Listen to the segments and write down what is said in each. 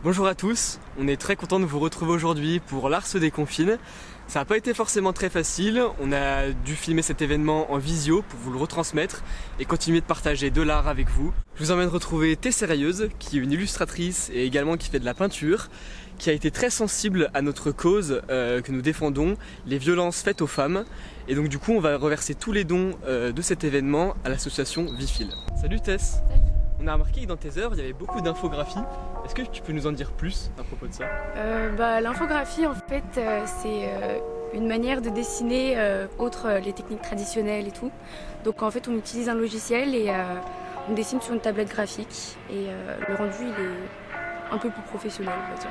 Bonjour à tous, on est très content de vous retrouver aujourd'hui pour l'Art se déconfine. Ça n'a pas été forcément très facile, on a dû filmer cet événement en visio pour vous le retransmettre et continuer de partager de l'art avec vous. Je vous emmène retrouver Thé Sérieuse, qui est une illustratrice et également qui fait de la peinture, qui a été très sensible à notre cause que nous défendons, les violences faites aux femmes. Et donc du coup on va reverser tous les dons de cet événement à l'association Vifil. Salut Tess. Salut. On a remarqué que dans tes œuvres il y avait beaucoup d'infographies. Est-ce que tu peux nous en dire plus à propos de ça? L'infographie en fait c'est une manière de dessiner autre les techniques traditionnelles et tout. Donc en fait on utilise un logiciel et on dessine sur une tablette graphique et le rendu il est un peu plus professionnel on va dire.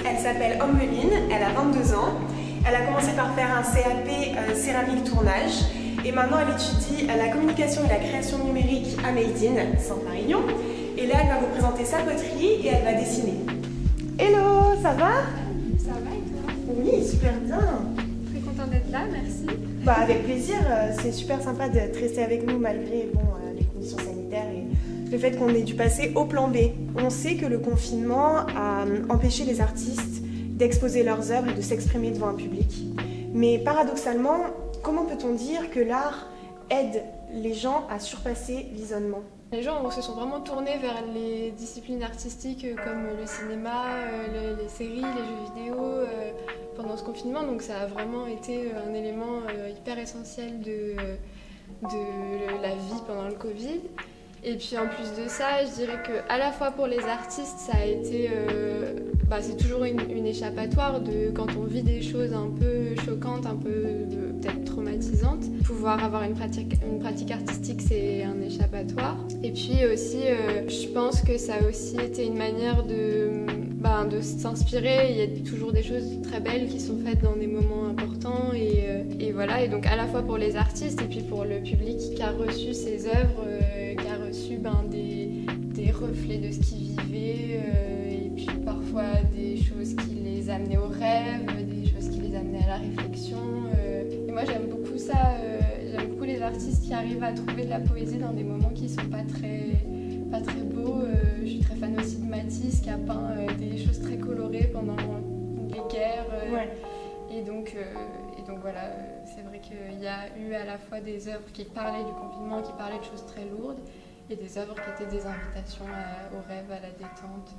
Elle s'appelle Ommeline, elle a 22 ans. Elle a commencé par faire un CAP céramique tournage et maintenant elle étudie la communication et la création numérique à Meidine, Saint-Marignon. Et là elle va vous présenter sa poterie et elle va dessiner. Hello, ça va? Ça va et toi? Oui, super bien. Très contente d'être là, merci. Avec plaisir, c'est super sympa de rester avec nous malgré les conditions sanitaires et le fait qu'on ait dû passer au plan B. On sait que le confinement a empêché les artistes d'exposer leurs œuvres et de s'exprimer devant un public. Mais paradoxalement, comment peut-on dire que l'art aide les gens à surpasser l'isolement? Les gens se sont vraiment tournés vers les disciplines artistiques comme le cinéma, les séries, les jeux vidéo pendant ce confinement. Donc ça a vraiment été un élément hyper essentiel de la vie pendant le Covid. Et puis en plus de ça, je dirais qu'à la fois pour les artistes, ça a été, c'est toujours une échappatoire de quand on vit des choses un peu choquantes, un peu peut-être traumatisantes. Pouvoir avoir une pratique artistique, c'est un échappatoire. Et puis aussi, je pense que ça a aussi été une manière de s'inspirer. Il y a toujours des choses très belles qui sont faites dans des moments importants et voilà. Et donc à la fois pour les artistes et puis pour le public qui a reçu ces œuvres, qui a reçu des reflets de ce qu'ils vivaient et puis parfois des choses qui les amenaient au rêve, des choses qui les amenaient à la réflexion. Et moi j'aime beaucoup ça, j'aime beaucoup les artistes qui arrivent à trouver de la poésie dans des moments qui sont pas très beaux. Je suis très fan aussi de Matisse qui a peint des choses très colorées pendant les guerres. Et donc voilà, c'est vrai qu'il y a eu à la fois des œuvres qui parlaient du confinement, qui parlaient de choses très lourdes, et des œuvres qui étaient des invitations au rêve, à la détente.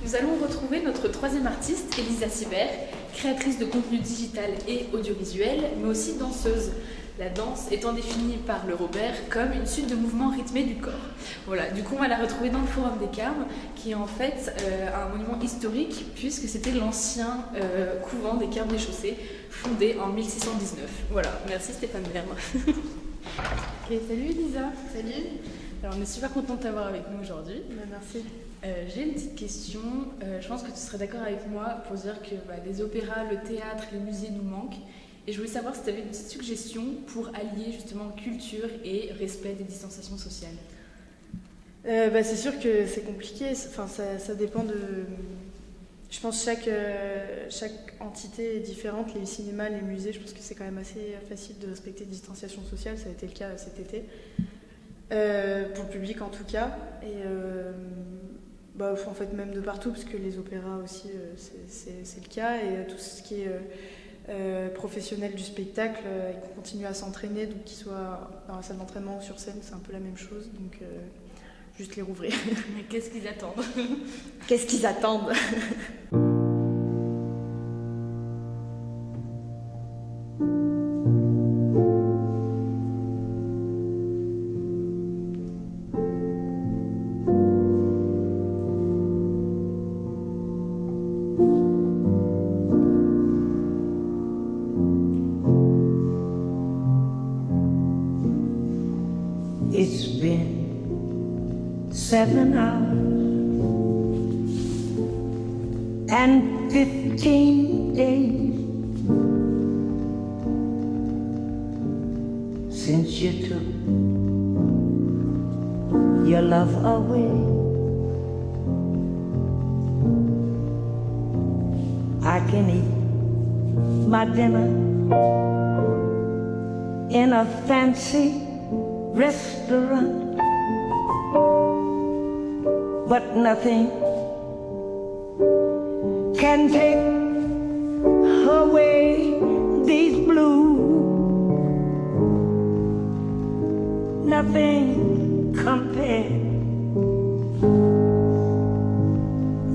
Nous allons retrouver notre troisième artiste, Elisa Sibert, créatrice de contenu digital et audiovisuel, mais aussi danseuse. La danse étant définie par le Robert comme une suite de mouvements rythmés du corps. Voilà, du coup on va la retrouver dans le Forum des Carmes, qui est en fait un monument historique, puisque c'était l'ancien couvent des Carmes des Chaussées, fondé en 1619. Voilà, merci Stéphane Bern. Ok, salut Elisa. Salut. Alors on est super content de t'avoir avec nous aujourd'hui. Merci. J'ai une petite question. Je pense que tu serais d'accord avec moi pour dire que les opéras, le théâtre, les musées nous manquent. Et je voulais savoir si tu avais une petite suggestion pour allier justement culture et respect des distanciations sociales. C'est sûr que c'est compliqué, enfin, ça dépend de... Je pense que chaque entité est différente, les cinémas, les musées, je pense que c'est quand même assez facile de respecter la distanciation sociale, ça a été le cas cet été, pour le public en tout cas, et en fait même de partout, parce que les opéras aussi c'est le cas, et tout ce qui est professionnel du spectacle, ils continuent à s'entraîner, donc qu'ils soient dans la salle d'entraînement ou sur scène, c'est un peu la même chose, donc juste les rouvrir. Mais qu'est-ce qu'ils attendent? Qu'est-ce qu'ils attendent? It's been 7 hours and 15 days since you took your love away. I can eat my dinner in a fancy restaurant, but nothing can take away these blues. Nothing compares.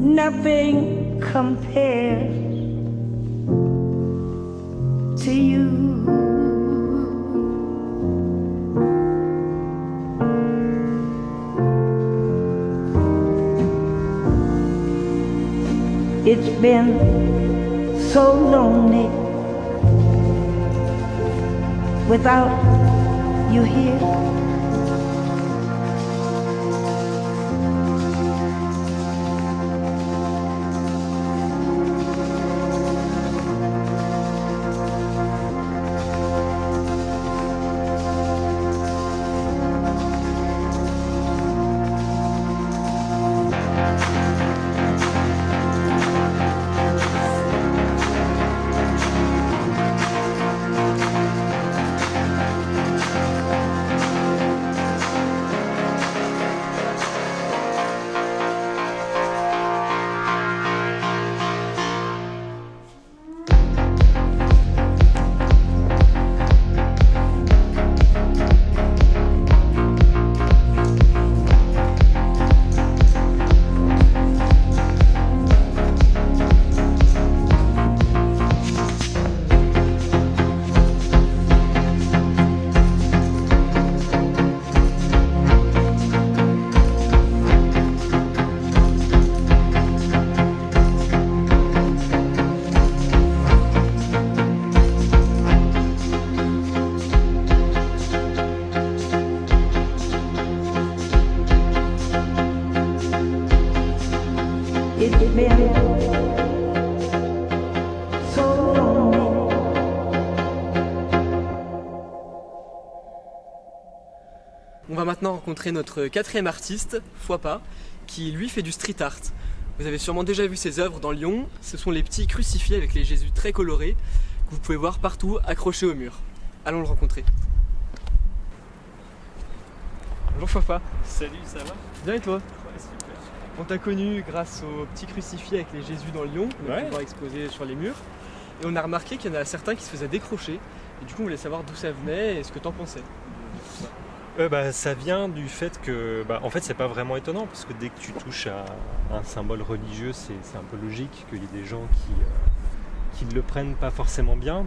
Nothing compares to you. It's been so lonely without you here. On va maintenant rencontrer notre 4e artiste, Fouapa, qui lui fait du street art. Vous avez sûrement déjà vu ses œuvres dans Lyon. Ce sont les petits crucifix avec les Jésus très colorés que vous pouvez voir partout accrochés au mur. Allons le rencontrer. Bonjour Fouapa. Salut, ça va? Bien et toi? Ouais, super. On t'a connu grâce aux petits crucifix avec les Jésus dans Lyon, qu'on va pouvoir exposer sur les murs. Et on a remarqué qu'il y en a certains qui se faisaient décrocher. Et du coup on voulait savoir d'où ça venait et ce que t'en pensais de tout ça. Ça vient du fait que, en fait, c'est pas vraiment étonnant parce que dès que tu touches à un symbole religieux, c'est un peu logique qu'il y ait des gens qui ne le prennent pas forcément bien.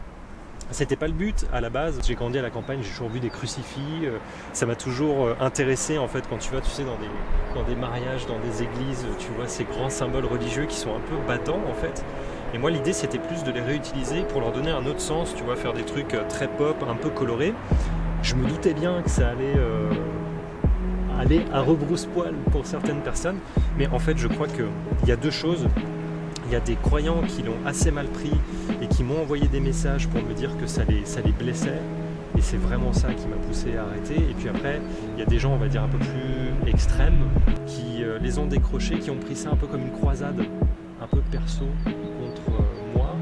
C'était pas le but à la base. J'ai grandi à la campagne, j'ai toujours vu des crucifix. Ça m'a toujours intéressé en fait quand tu vas, tu sais, dans des mariages, dans des églises, tu vois ces grands symboles religieux qui sont un peu battants en fait. Et moi l'idée c'était plus de les réutiliser pour leur donner un autre sens, tu vois, faire des trucs très pop, un peu colorés. Je me doutais bien que ça allait aller à rebrousse-poil pour certaines personnes, mais en fait je crois qu'il y a deux choses. Il y a des croyants qui l'ont assez mal pris et qui m'ont envoyé des messages pour me dire que ça les blessait. Et c'est vraiment ça qui m'a poussé à arrêter. Et puis après, il y a des gens, on va dire, un peu plus extrêmes qui les ont décrochés, qui ont pris ça un peu comme une croisade, un peu perso contre moi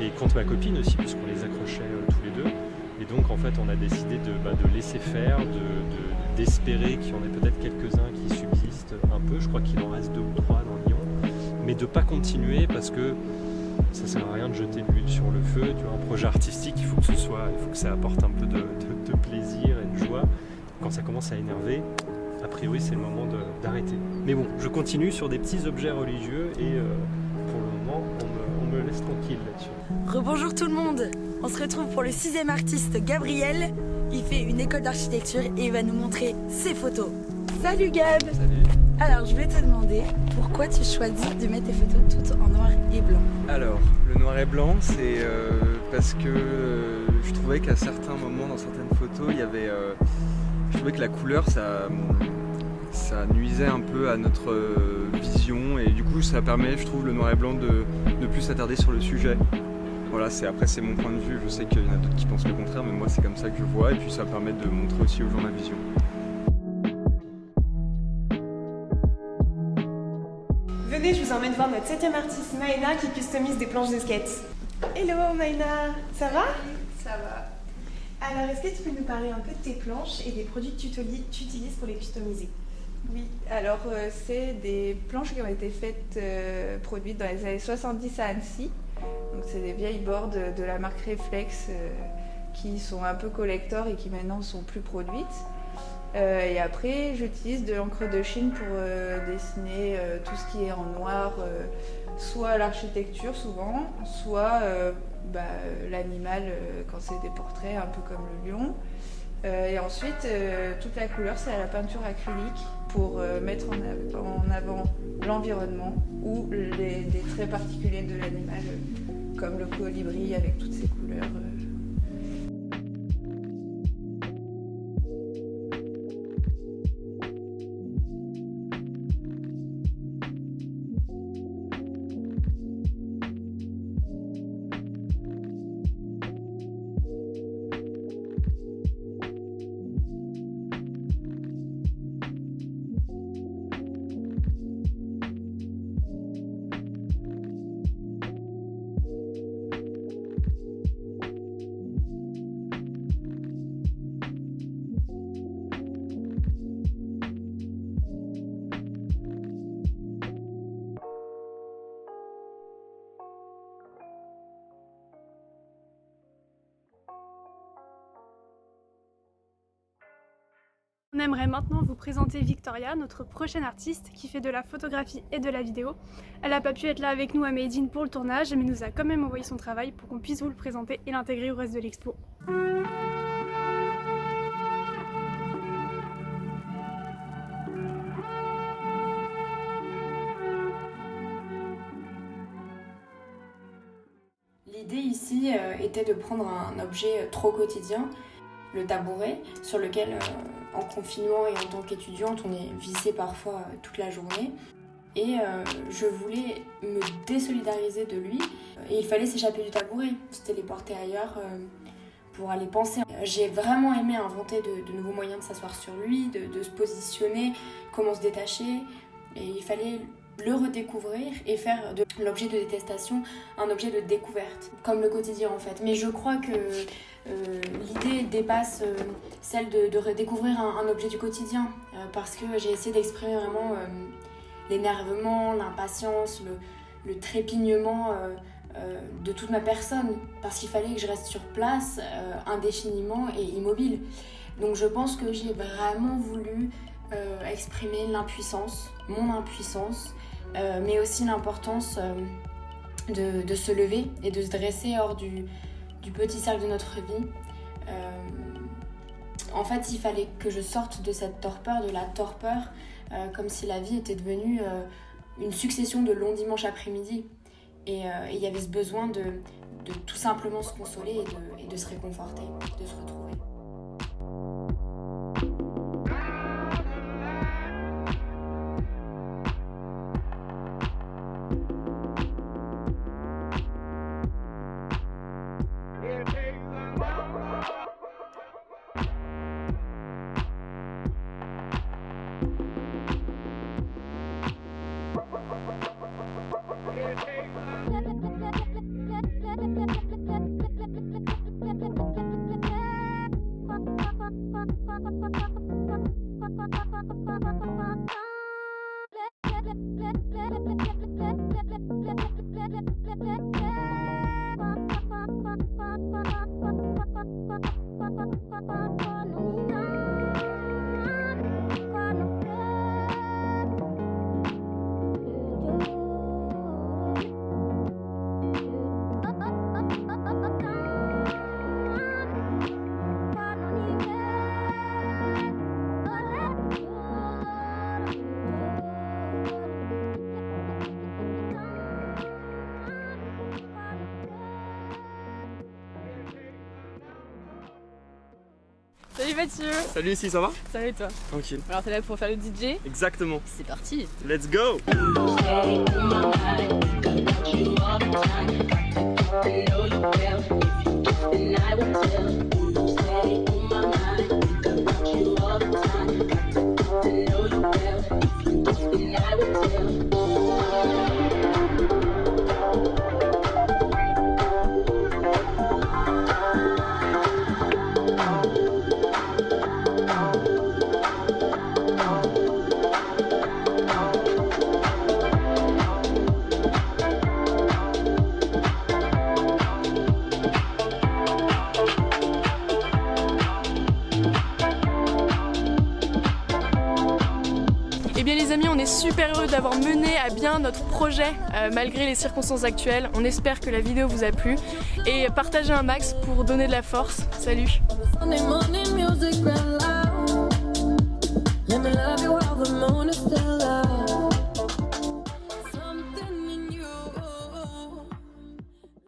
et contre ma copine aussi, puisqu'on les accrochait tous les deux. Et donc en fait, on a décidé de laisser faire, d'espérer qu'il y en ait peut-être quelques-uns qui subsistent un peu. Je crois qu'il en reste 2 ou 3 dans Lyon. Mais de ne pas continuer parce que ça sert à rien de jeter de l'huile sur le feu. Tu vois, un projet artistique, il faut que ça apporte un peu de plaisir et de joie. Quand ça commence à énerver, a priori c'est le moment d'arrêter. Mais bon, je continue sur des petits objets religieux et pour le moment on me laisse tranquille là-dessus. Rebonjour tout le monde. On se retrouve pour le 6e artiste Gabriel. Il fait une école d'architecture et il va nous montrer ses photos. Salut Gab. Salut. Alors je voulais te demander pourquoi tu choisis de mettre tes photos toutes en noir et blanc. Alors le noir et blanc c'est parce que je trouvais qu'à certains moments dans certaines photos il y avait je trouvais que la couleur ça nuisait un peu à notre vision et du coup ça permet je trouve le noir et blanc de ne plus s'attarder sur le sujet. Voilà, après c'est mon point de vue, je sais qu'il y en a d'autres qui pensent le contraire mais moi c'est comme ça que je vois et puis ça permet de montrer aussi aux gens ma vision. Venez, je vous emmène voir notre 7e artiste Maëna qui customise des planches de skate. Hello Maëna, ça va? Ça va. Alors est-ce que tu peux nous parler un peu de tes planches et des produits que tu utilises pour les customiser? Oui, alors c'est des planches qui ont été faites, produites dans les années 70 à Annecy. Donc c'est des vieilles boards de la marque Reflex qui sont un peu collector et qui maintenant sont plus produites. Et après j'utilise de l'encre de Chine pour dessiner tout ce qui est en noir, soit l'architecture souvent, soit l'animal quand c'est des portraits un peu comme le lion. Et ensuite toute la couleur c'est à la peinture acrylique pour mettre en avant l'environnement ou des traits particuliers de l'animal comme le colibri avec toutes ses couleurs. On aimerait maintenant vous présenter Victoria, notre prochaine artiste qui fait de la photographie et de la vidéo. Elle n'a pas pu être là avec nous à Made in pour le tournage, mais nous a quand même envoyé son travail pour qu'on puisse vous le présenter et l'intégrer au reste de l'expo. L'idée ici était de prendre un objet trop quotidien, le tabouret, sur lequel en confinement et en tant qu'étudiante on est vissé parfois toute la journée. Et je voulais me désolidariser de lui et il fallait s'échapper du tabouret, se téléporter ailleurs pour aller penser. J'ai vraiment aimé inventer de nouveaux moyens de s'asseoir sur lui, de se positionner, comment se détacher, et il fallait le redécouvrir et faire de l'objet de détestation un objet de découverte, comme le quotidien en fait. Mais je crois que l'idée dépasse celle de redécouvrir un objet du quotidien, parce que j'ai essayé d'exprimer vraiment l'énervement, l'impatience, le trépignement de toute ma personne, parce qu'il fallait que je reste sur place indéfiniment et immobile. Donc je pense que j'ai vraiment voulu exprimer l'impuissance, mon impuissance, mais aussi l'importance de se lever et de se dresser hors du petit cercle de notre vie. En fait, il fallait que je sorte de cette torpeur, de la torpeur, comme si la vie était devenue une succession de longs dimanches après-midi. Et il y avait ce besoin de tout simplement se consoler et de se réconforter, de se retrouver. Salut Mathieu. Salut ici, ça va? Ça va et toi? Tranquille. Alors t'es là pour faire le DJ? Exactement. C'est parti. Let's go. Eh bien les amis, on est super heureux d'avoir mené à bien notre projet malgré les circonstances actuelles. On espère que la vidéo vous a plu et partagez un max pour donner de la force. Salut. Let me love you while the moon is still out.